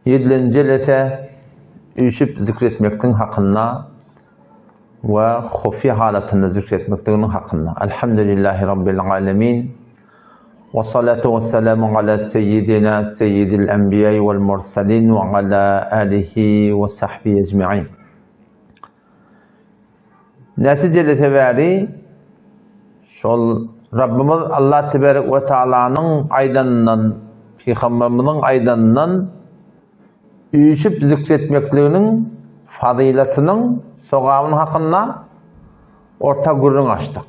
7. Üşüp zikretmektin hakkında ve hufi halatında zikretmektin hakkında. Elhamdülillahi Rabbil alemin. Ve salatu ve selamu ala seyyidina seyyidil enbiyayı vel mursalin ve ala alihi ve sahbihi ecma'in. Neticede teveri şol Rabbimiz Allah Tebarek ve Teala'nın aydanından, Peygamberimizin aydanından üşüp zikretmeklerinin faziletinin sogabının hakkında orta gurrun açtık.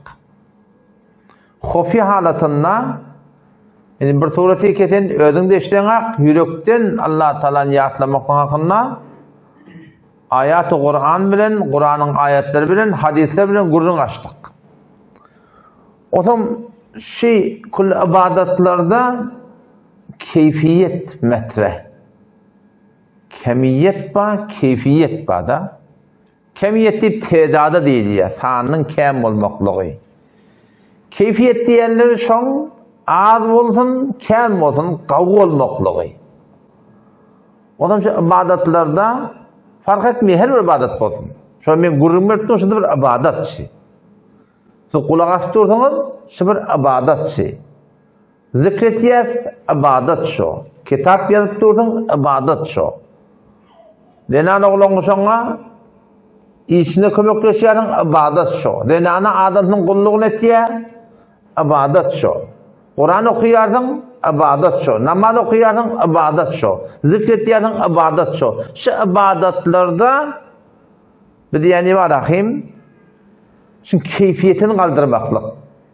Hufi halatında yani bir sureti keten özünde işlenek yürekten Allah Teala'nı yatlamak hakkında ayat-ı Kur'an bilen, Kur'an'ın ayetleri bilen, hadisler bilen gurrun açtık. O zaman kul ibadetlerde keyfiyet metre. Kemiyet ba, keyfiyet ba da. Kemiyet deyip tedada değil ya, sanının kem olmaklığı. Keyfiyet diyenleri şon, az olsun, kem olsun, kavu olmaklığı. O zaman şu ibadetlerde fark etmiyor, her bir ibadet olsun. Şu an ben gurrum ettim, şu da bir ibadet şey. Siz kulak asıp dursanız, şu bir ibadet şey. Zikretiyet, ibadet şu. Kitap yazıp dursun, ibadet şu. Denana oğlan sonra işine kömekleşerin ibadet şu. Denana adamın kulluğunu etiye ibadet şu. Kur'an okuyarsın ibadet şu. Namaz okuyarsın ibadet şu. Zikretiyarsın ibadet şu. Şu ibadetlerde bir diyeni var rahim. Çünkü keyfiyetini kaldırmaklık.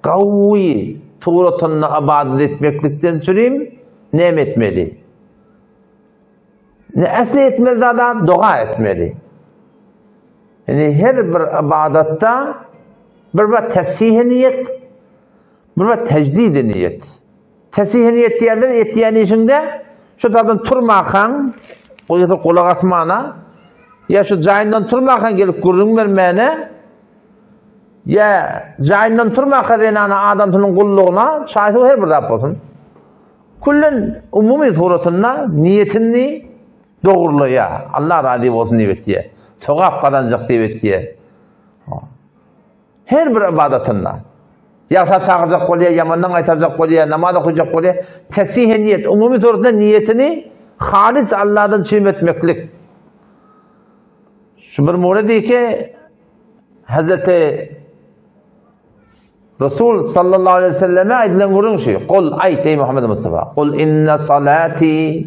Kavvi suretini ibadet etmeklikten süreyim ne etmeli? Ne asli etmeli da dua etmeli. Yani her bir ibadette bir tesih niyet, bir tecdid niyet. Tesih niyet diyenler ettiğin işinde şu tadan turmakan, o ya da kulak asmana, ya şu cayından turmakan gelip gurrun vermeyene, ya cayından turmakan denana adamının kulluğuna, şahit her bir rab olsun. Kullun umumi suretinde niyetini doğruluya, Allah razı olsun diye, sevap kazanacak diye. Her bir ibadetinde, yasa çağıracak oluyor, yamandan aytaracak oluyor, namaz okuyacak oluyor, tesih niyet, umumi suretinde niyetini halis Allah'dan çiğim etmeklik. Şu bir muğre diyor ki, Hazreti Resul sallallahu aleyhi ve selleme aydilen vurun şey. Kul ayet ey Muhammed Mustafa. Kul inne salati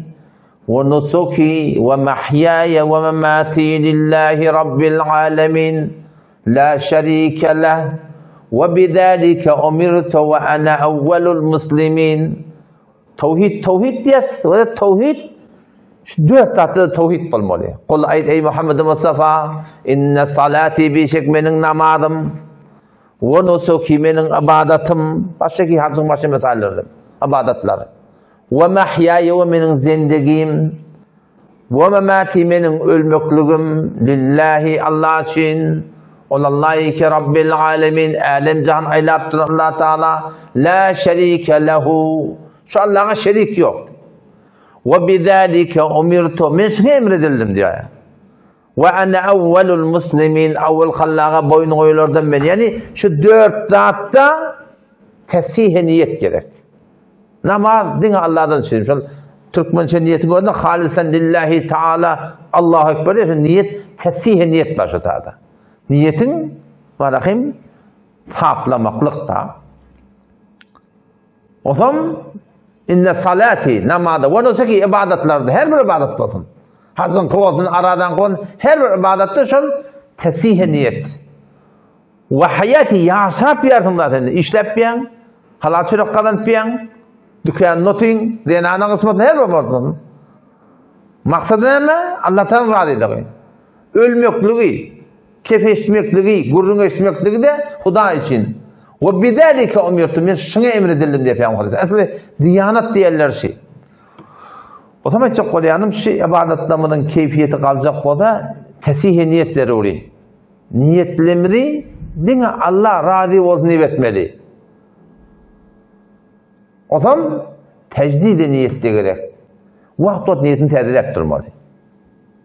ve nusuki ve mahyaya ve memati lillahi rabbil alemin. La şerike leh. Ve bidalike umirtu ve ana evvelul muslimin. Tevhid diyes. Ve tevhid dört tatlı tevhid olmalı. Kul ayet ey Muhammed Mustafa. İnne salati bişek menin namazım. Ve nusuki menin ibadetim. Başka ki hadisın başka meselelerim. İbadetler. Ve mahyaya ve menin zindegim. Ve memati menin ölmekligim. Lillahi Allah için. Olallahi ki Rabbil alemin. Alem cihan aylaptır Allah Teala. La şerike lehu. Şu Allah'a şerik yok. Ve bidalike umirtu. Men şuna emredildim diyor. Ve ene evvelul muslimin, evvel hallağa boyun koyulardan ben. Yani şu dört zatta tesih niyet gerek. Namaz dine Allah'tan çizim. Şu Türkmençe niyeti gördün, halisen lillahi Teala Allahu Ekber diye. Şu niyet, tesih niyet var şu taada. Niyetin varakim saplamaklık da. O zaman inne salati, namazda, ve nusuki ibadetlerde, her bir ibadet olsun. Hazın kıvasını aradan koyun, her bir ibadette şol tesih niyet. Ve hayati yaşap yardım zaten, işlep biyan, halal çürük kazanıp biyan, dükkan notin, denana kısmeti her bir ibadet. Maksadı ne? Allah'tan razı edelim. Ölmekliği, kefeşmekliği, gurrun eşmekliği de Huda için. Ve bidalike umirtu, men şuna emredildim diye Peygamber hadisi. Aslında diyanet diyorlar şey. O zaman çok kolayanım şu ibadet namının keyfiyeti kalacak o da tesih niyet zaruri. Niyetlemri dine Allah razı olsun etmeli. O zaman tecdid niyet de gerek. Wagt niyetini täzelep durmaly.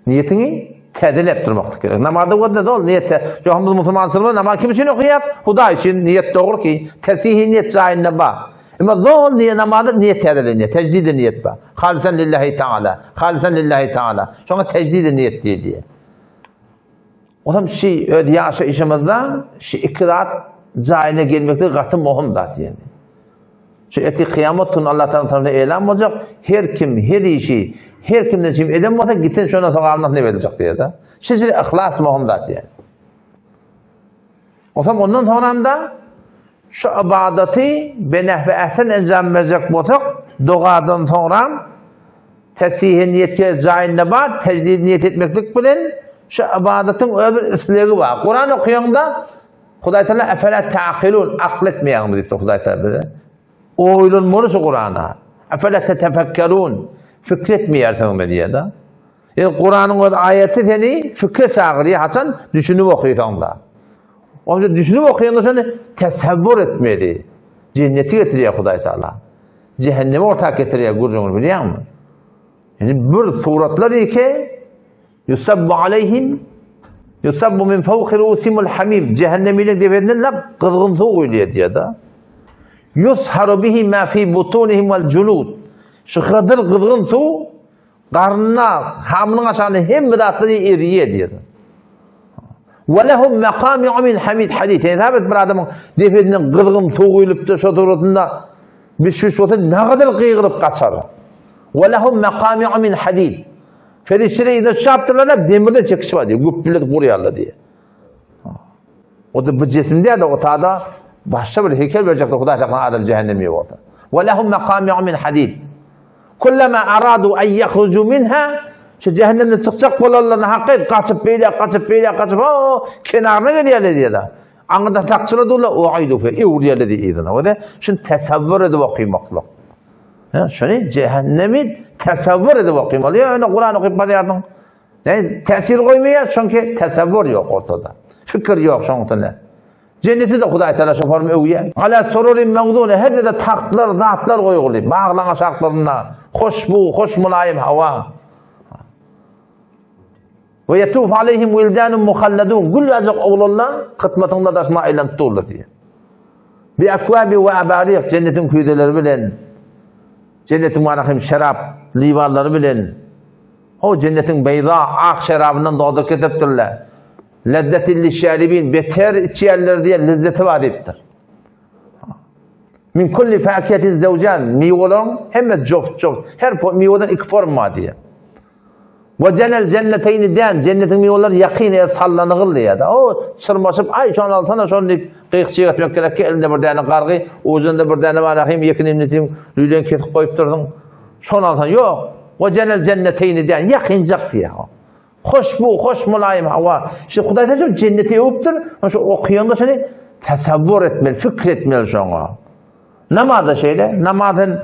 Niyetini täzelep durmak gerek. Namazda wada da ol niyette. Johamız musulmansılma namaz kim için okuyat? Huda için niyet doğru ki tesih niyet zaynda ba. Ama zol niyet namazda niyet täzelenýär. Tecdid niyet ba. Halisan lillahi taala. Halisan lillahi taala. Şoňa tecdid niyet diýilýär. Otam ýaşa işimizde ikrar zaýyna gelmekde gaty muhim zat diýildi. Şu eti kıyamet günü Allah tarafından elan olacak. Her kim, her işi, her kimden kim edem olsa gitsin şuna sonra Allah ne verecek diye de. Şimdi ihlas muhim zat diye. O zaman ondan sonra da şu ibadeti benehve ehsen encam verecek olsak duadan sonra tesih niyetke caynne var, tecdid niyet etmeklik bilen şu ibadetin öbür üsleri var. Kur'an okuyanda Hudaý Teala efele ta'qilun akletmeýäňmi diýdi Hudaý Teala. Oýlanmaly şu Kur'ana. Efele tetefekkerun fikretmeýärsiňmi diýdi. Yani Kur'anyň öz ayeti seni fikre çagyrýar, haçan düşünüp okuýanda. Onu düşünüp okuýanda seni tesevvür etmeli. Cenneti getirýär Hudaý Teala. Cehennemi ortak getirýär gurrunu bilýärmi? Yani bir suratlar ike yusabbu aleyhim yusabbu min fawqi ru'usimul hamim. Cehennemilik debediler kızgın soğuk öyleye diye da. Yusharu bihi ma fi butunihim vel julud. Şu kadar kızgın soğuk karnına hamlın aşağını hem bidatları eriye diye. Ve lehum mekami'u min hamid hadid. Yani tabi bir adamın debedilen kızgın soğuk öyleyip de şu suratında biş otur ne kadar kıygırıp kaçar. Ve lehum mekami'u min hadid. Ferişleri de şaptırlar demirden çekişip diyor. Güppület kuruyarlar diye. O da bu cisimde de o tada başka bir heykel verecekler. Hudaý Teala adam cehennemi orada. Ve lehum mekami'u min hadid. Kullama aradu en yahrucu minha şu cehennemden çıkacak bolarlarına hakkı kaçıp kaçıp kenarına geliyorlar diye de. Anında taksırdılar o aydu fe uğrayarlar diye idina. O da şunu tesavvur edip okuymaklık. Şunu cehennemi tesavvur edip okuymalı. Yani Kur'an okuyup barıyordun. Yani tesir koymuyor çünkü tesavvur yok ortada. Fikir yok şoňda. Cenneti de Hudaý Teala şu formy öwýär. Ala sururin mawduna her de tahtlar, zatlar goýuly. Bağlanan şaklarına hoşbu, hoş mulayim hava. Ve yetuf aleyhim wildanun muhalladun. Gül azık oğlanlar kıtmatında daşma aylan tutulur diye. Bi akwabi ve abarik cennetin küydeleri bilen. Cennetin manahim şarap livalları bilen. O cennetin beyza ak şarabından doğdu ketiptirler. Leddetin lişşaribin beter içiyerler diye lezzeti vaat ettir. Min kulli fakiyetin zevcan meyvelan hem çok her meyveden iki form var diye. Ve cenel cenneteyni den cennetin meyveleri yakin eğer sallanıgıl diye da. O sırmaşıp ay şunu alsana şunu kıyıkçı etmek gerek ki elinde bir tane kargı ucunda bir tane manahim yakin imnetim lülen kesip koyup durdun. Şunu alsana yok. Ve cenel cenneteyni den yakincak diye. Hoş mulayim hava. İşte Hudaý Teala cenneti öptür. Şu okuyanda seni tesavvur etmeli, fikretmeli şoňa. Namazda şeyle, namazın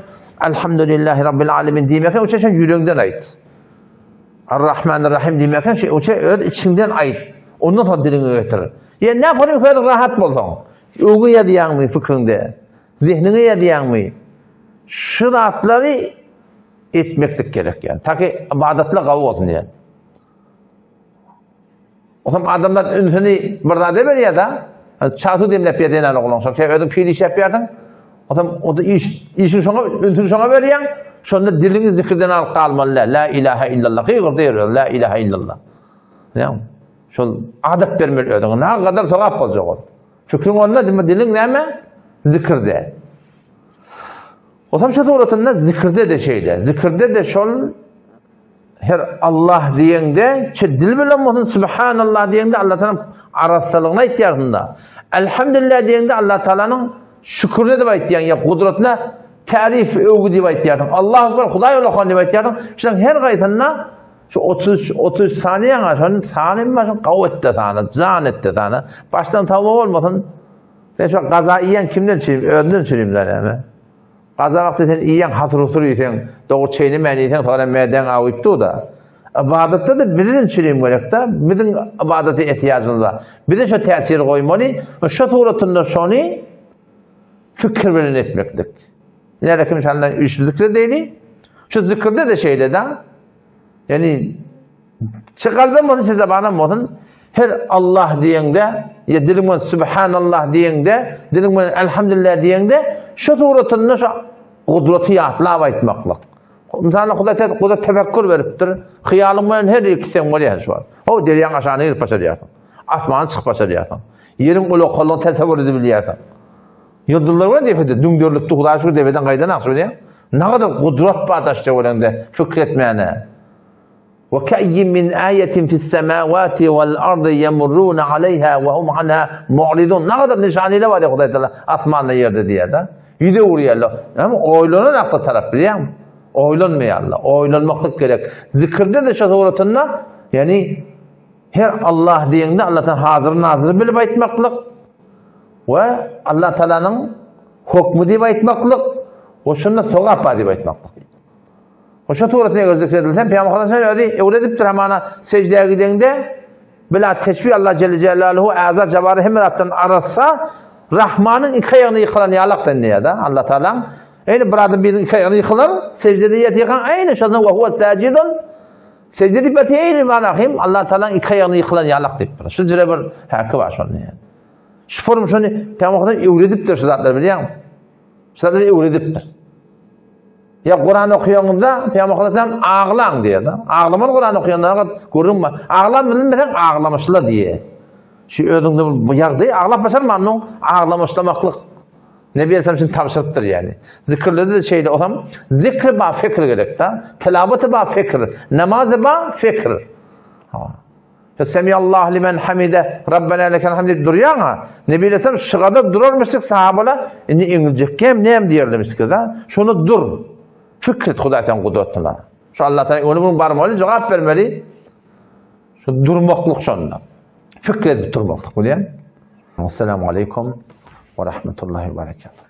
elhamdülillahi rabbil alemin diýmekden o şey yüreğinden ait. Ar-Rahmanir-Rahim diýmekden o şey içinden ait. Ondan sonra dilini getirir. Yani ne yapalım kadar rahat bolsaň. Öňe ýetýärmi fikrinde? Zihnine ýetýärmi? Şu zatları etmeklik gerek yani. Ta ki ibadetler gawy bolsun yani. O zaman adamlar ünsünü burada demeli ya da çatı demlep yediğine oğlan. Şey ödüm pil iş yapıyordun. O zaman o da işin şuna, ünsünü şuna veriyen. Şunda dilini zikirden alıp kalmalı. La ilahe illallah. Kıyır diyor. La ilahe illallah. Yani şu adet vermeli ödün. Ne kadar sevap olacak o. Fikrin onunla dilin ne mi? Zikirde. O zaman şu doğrultusunda zikirde de şeyde. Zikirde de şol her Allah diýende dil bilen muhun subhanallah diýende Allah Taala arasalygyna ýetýärinde. Elhamdülillah diýende Allah Taalanyň şükürine diýip aýtýan ýa gudratna tarif öwgü diýip aýtýan. Allahu ekber Hudaý olahan diýip aýtýan. Şuň her gaýtanda şu 30 saniýe gaşan sanym başyn gawetde sana, zanetde sana. Başdan tawa bolmasyn. Ben şu gaza iýen kimden çyryp, önden çyryplar eme. Gaza wagty sen iýen hatır-hutur ýeten, dogu çeýni meni ýeten, sonra meden awypdy da. İbadetde de bizden çyryp gerek da, bizden ibadete ehtiyajymyz var. Bize şu täsir goýmaly, şu turatynda şonu fikir bilen etmekdik. Näde kim inşallah üç zikir diýdi. Şu zikirde de şeyde de yani çıkalben olsun size bana olsun her Allah diyende ya dilimden Subhanallah diyende dilimden Elhamdülillah diyende şu suratında şu kudreti yatlab aytmaklık. Mesela Kudret tefekkür veriptir. Hıyalımın her ikisinden var ya şu var. O deryan aşağına girip başa diyorsun. Asmanı çıkıp başa diyorsun. Yerin ulu kolunu tesavvur edebiliyorsun. Yıldızlar var diye düngörlükte Huda şükür deveden kaydan aksu diye. Ne kadar kudret bağdaşça olende fikretmeyene. وَكَأْيٍ مِنْ آيَةٍ فِي السَّمَاوَاتِ وَالْأَرْضِ يَمُرُّونَ عَلَيْهَا وَهُمْ عَنْهَا مُعْرِضُونَ. Ne kadar nişaniyle var ya Huda Teala asmanla yerde diye de. Yüde uğrayarlar. Ama oylanan aklı taraf biliyor musun? Oylanmayarlar. Oylanmaklık gerek. Zikirde de şatoğratında yani her Allah diyende Allah'tan hazır nazır bilip aytmaklık ve Allah Teala'nın hukmu deyip aytmaklık ve şunda soğap deyip aytmaklık. O şatoğratına zikredilsen Peygamber söyledi. Öğretiptir hemen secdeye gidende bila teşbih Allah Celle Celaluhu azza cevarı hemirattan arasa Rahman'ın iki ayağını yıkılan yalak deniliyor da Allah Teala. Aynı buradan bir iki ayağını yıkılar, secdede yatan aynı şazan ve huve sacidun. Secdede beti aynı manahim Allah Teala'nın iki ayağını yıkılan yalak deyip. Şu cire bir hakkı var şunu yani. Şu form şunu Peygamber'den evrediptir şu zatlar biliyor musun? Şu zatlar evrediptir. Ya Kur'an okuyduğunda Peygamber'den ağlan diye da. Ağlaman Kur'an okuyduğunda görünme. Ağlan bilmeden ağlamışlar diye. Şu özüngde bu ýagdaý aglap başarmanlyň aglamışlamaklyk. Nebi Aleyhisselam için tavsiripdir yani. Zikirlerde de şeyde olam, zikr ba fikr gerek da, tilavet ba fikr, namaz ba fikr. Ha. Semiyallahu limen hamide, Rabbena lekel hamd durýan ha. Nebi Aleyhisselam şygada durarmışlyk sahabalar, indi İngilizce kem näme diýerler da? Şunu dur. Fikret Hudaýdan kudretine. Şu Allah Teala onu barmaly, jogap bermeli. Şu durmaklyk şonda. Fikredip durmaklık biliyor musun? Esselamu aleyküm ve rahmetullahi ve berekatuhu.